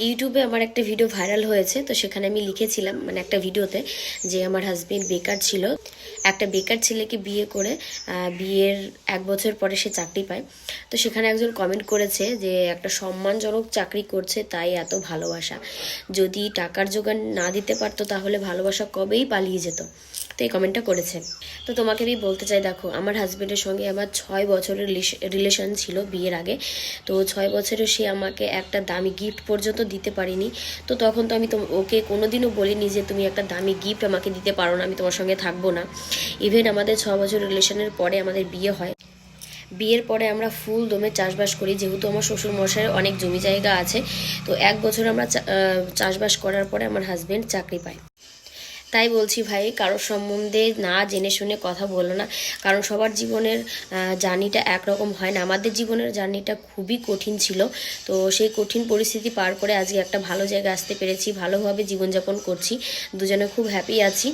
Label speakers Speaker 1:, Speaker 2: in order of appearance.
Speaker 1: ইউটিউবে আমার একটা ভিডিও ভাইরাল হয়েছে, তো সেখানে আমি লিখেছিলাম মানে একটা ভিডিওতে যে আমার হাজবেন্ড বেকার ছিল, একটা বেকার ছেলেকে বিয়ে করে বিয়ের 1 বছর পরে সে চাকরি পায়। তো সেখানে একজন কমেন্ট করেছে যে একটা সম্মানজনক চাকরি করছে তাই এত ভালোবাসা, যদি টাকার জোগান না দিতে পারতো তাহলে ভালোবাসা কবেই পালিয়ে যেত। তো এই কমেন্টটা করেছে। তো তোমাকে আমি বলতে চাই, দেখো আমার হাজবেন্ডের সঙ্গে আমার 6 বছরের রিলেশন ছিল বিয়ের আগে। তো 6 বছরে সে আমাকে একটা দামি গিফট পর্যন্ত দিতে পারিনি। তো তখন তো আমি ওকে কোনোদিনও বলিনি যে তুমি একটা দামি গিফট আমাকে দিতে পারো না, আমি তোমার সঙ্গে থাকবো না। ইভেন আমাদের 6 বছর রিলেশনের পরে আমাদের বিয়ে হয়। বিয়ের পরে আমরা ফুল দমে চাষবাস করি, যেহেতু আমার শ্বশুর মশাইয়ের অনেক জমি জায়গা আছে। তো 1 বছর আমরা চাষবাস করার পরে আমার হাজবেন্ড চাকরি পায়। তাই বলছি ভাই, কারোর সম্বন্ধে না জেনে শুনে কথা বলো না, কারণ সবার জীবনের জার্নিটা একরকম হয় না। আমাদের জীবনের জার্নিটা খুবই কঠিন ছিল। তো সেই কঠিন পরিস্থিতি পার করে আজকে একটা ভালো জায়গায় আসতে পেরেছি, ভালোভাবে জীবনযাপন করছি, দুজনে খুব হ্যাপি আছি।